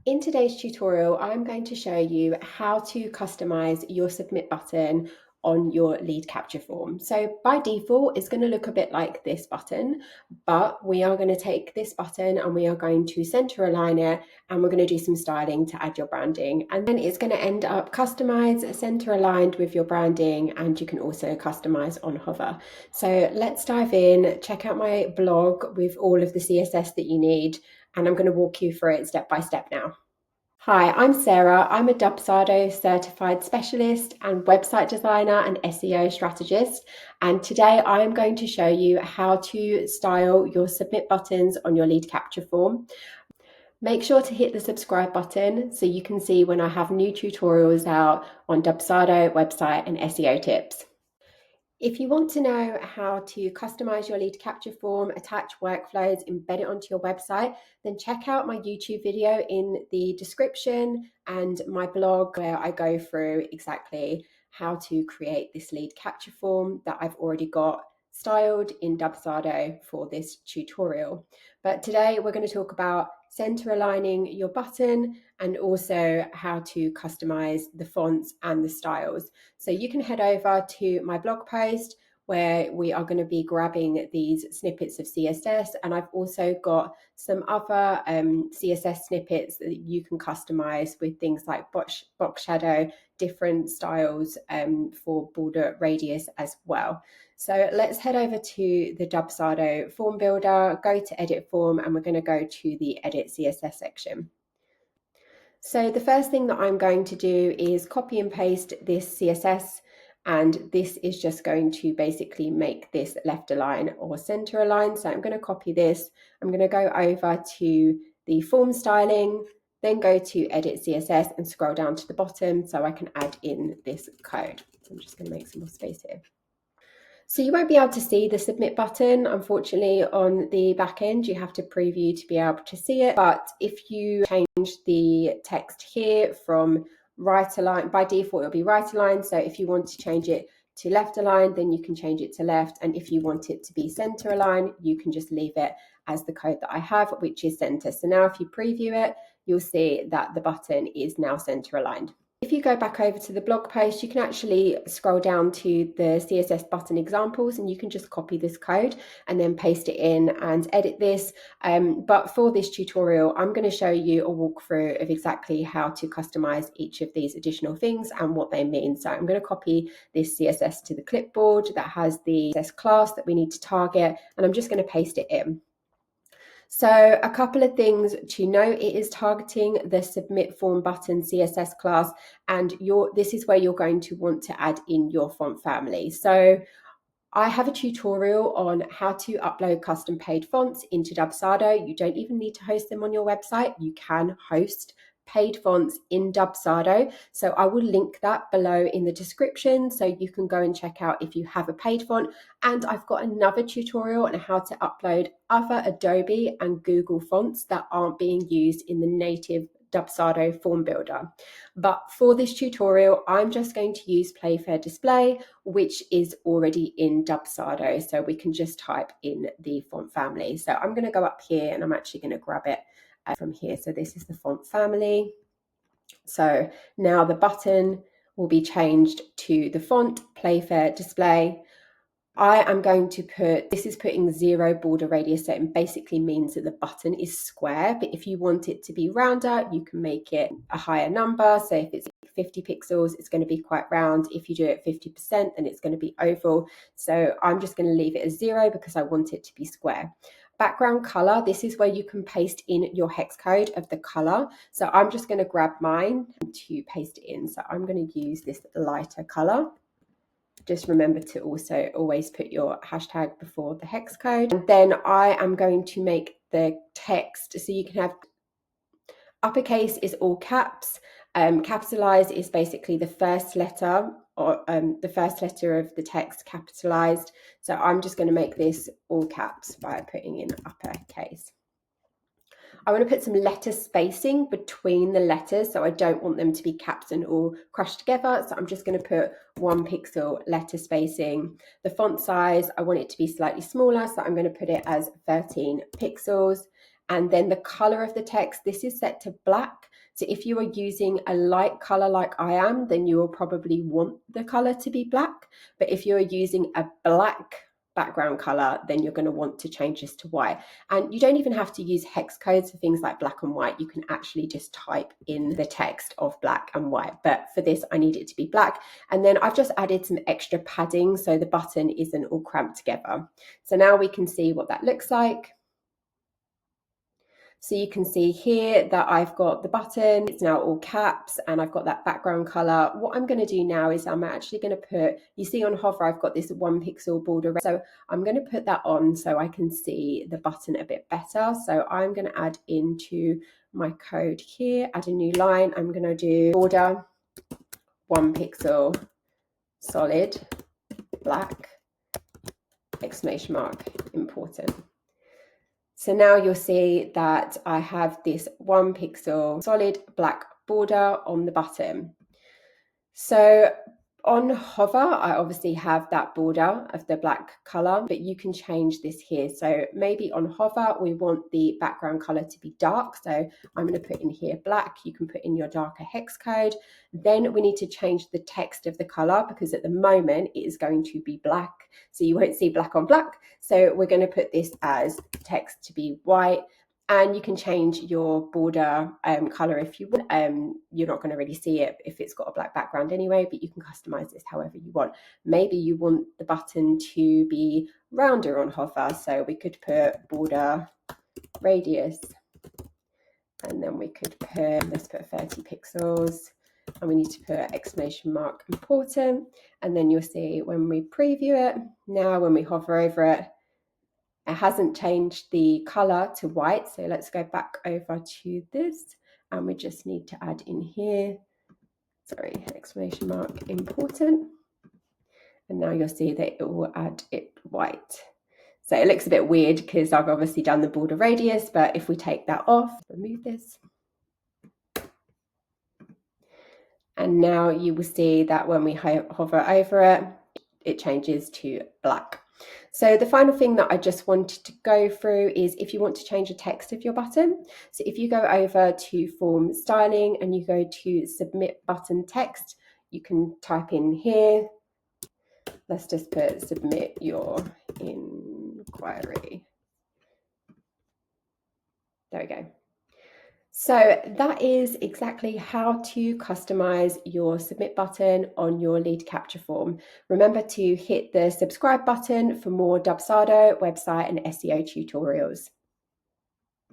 In today's tutorial, I'm going to show you how to customize your submit button on your lead capture form. So by default, it's going to look a bit like this button, but we are going to take this button and we are going to center align it, and we're going to do some styling to add your branding. And then it's going to end up customized, center aligned with your branding, and you can also customize on hover. So let's dive in, check out my blog with all of the CSS that you need, and I'm going to walk you through it step by step now. Hi, I'm Sarah. I'm a Dubsado certified specialist and website designer and SEO strategist. And today I am going to show you how to style your submit buttons on your lead capture form. Make sure to hit the subscribe button so you can see when I have new tutorials out on Dubsado, website and SEO tips. If you want to know how to customize your lead capture form, attach workflows, embed it onto your website, then check out my YouTube video in the description and my blog where I go through exactly how to create this lead capture form that I've already got styled in Dubsado for this tutorial. But today we're going to talk about center aligning your button and also how to customize the fonts and the styles. So you can head over to my blog post where we are going to be grabbing these snippets of CSS, and I've also got some other CSS snippets that you can customize with things like box shadow, different styles for border radius as well. So let's head over to the Dubsado form builder, go to edit form, and we're going to go to the edit CSS section. So the first thing that I'm going to do is copy and paste this CSS, and this is just going to basically make this left align or center align. So I'm going to copy this. I'm going to go over to the form styling, then go to edit CSS and scroll down to the bottom so I can add in this code. So I'm just going to make some more space here. So you won't be able to see the submit button, unfortunately, on the back end. You have to preview to be able to see it. But if you change the text here from right align, by default it'll be right align. So if you want to change it to left align, then you can change it to left. And if you want it to be center align, you can just leave it as the code that I have, which is center. So now if you preview it, you'll see that the button is now center aligned. If you go back over to the blog post, you can actually scroll down to the CSS button examples, and you can just copy this code and then paste it in and edit this. But for this tutorial, I'm going to show you a walkthrough of exactly how to customize each of these additional things and what they mean. So I'm going to copy this CSS to the clipboard that has the CSS class that we need to target, and I'm just going to paste it in. So a couple of things to note: it is targeting the submit form button CSS class, and this is where you're going to want to add in your font family. So I have a tutorial on how to upload custom paid fonts into Dubsado. You don't even need to host them on your website. You can host paid fonts in Dubsado. So I will link that below in the description so you can go and check out if you have a paid font. And I've got another tutorial on how to upload other Adobe and Google fonts that aren't being used in the native Dubsado form builder. But for this tutorial, I'm just going to use Playfair Display, which is already in Dubsado. So we can just type in the font family. So I'm going to go up here and I'm actually going to grab it from here. So this is the font family. So now the button will be changed to the font Playfair Display. I am going to this is putting 0 border radius, so it basically means that the button is square, but if you want it to be rounder, you can make it a higher number. So if it's 50 pixels, it's going to be quite round. If you do it 50%, then it's going to be oval. So I'm just going to leave it as 0 because I want it to be square. Background color, this is where you can paste in your hex code of the color. So I'm just going to grab mine to paste it in. So I'm going to use this lighter color. Just remember to also always put your hashtag before the hex code. And then I am going to make the text, so you can have uppercase is all caps, capitalized is basically the first letter, or the first letter of the text capitalized. So I'm just going to make this all caps by putting in uppercase. I want to put some letter spacing between the letters, so I don't want them to be caps and all crushed together. So I'm just going to put 1 pixel letter spacing. The font size, I want it to be slightly smaller, so I'm going to put it as 13 pixels. And then the color of the text, this is set to black. So if you are using a light color like I am, then you will probably want the color to be black. But if you're using a black background color, then you're going to want to change this to white. And you don't even have to use hex codes for things like black and white. You can actually just type in the text of black and white. But for this, I need it to be black. And then I've just added some extra padding so the button isn't all cramped together. So now we can see what that looks like. So you can see here that I've got the button, it's now all caps, and I've got that background color. What I'm going to do now is I'm actually going to put, you see on hover, I've got this 1 pixel border. So I'm going to put that on so I can see the button a bit better. So I'm going to add into my code here, add a new line. I'm going to do border 1 pixel solid black exclamation mark important. So now you'll see that I have this 1 pixel solid black border on the button. So on hover, I obviously have that border of the black color, but you can change this here. So maybe on hover, we want the background color to be dark. So I'm going to put in here black. You can put in your darker hex code. Then we need to change the text of the color because at the moment it is going to be black. So you won't see black on black. So we're going to put this as text to be white. And you can change your border color if you want. You're not going to really see it if it's got a black background anyway, but you can customize this however you want. Maybe you want the button to be rounder on hover, so we could put border radius, and then we could put, let's put 30 pixels, and we need to put exclamation mark important, and then you'll see when we preview it, now when we hover over it, it hasn't changed the color to white. So let's go back over to this and we just need to add in here, sorry, exclamation mark important. And now you'll see that it will add it white. So it looks a bit weird because I've obviously done the border radius, but if we take that off, remove this. And now you will see that when we hover over it, it changes to black. So the final thing that I just wanted to go through is if you want to change the text of your button. So if you go over to form styling and you go to submit button text, you can type in here, let's just put submit your inquiry. There we go. So that is exactly how to customize your submit button on your lead capture form. Remember to hit the subscribe button for more Dubsado website and SEO tutorials.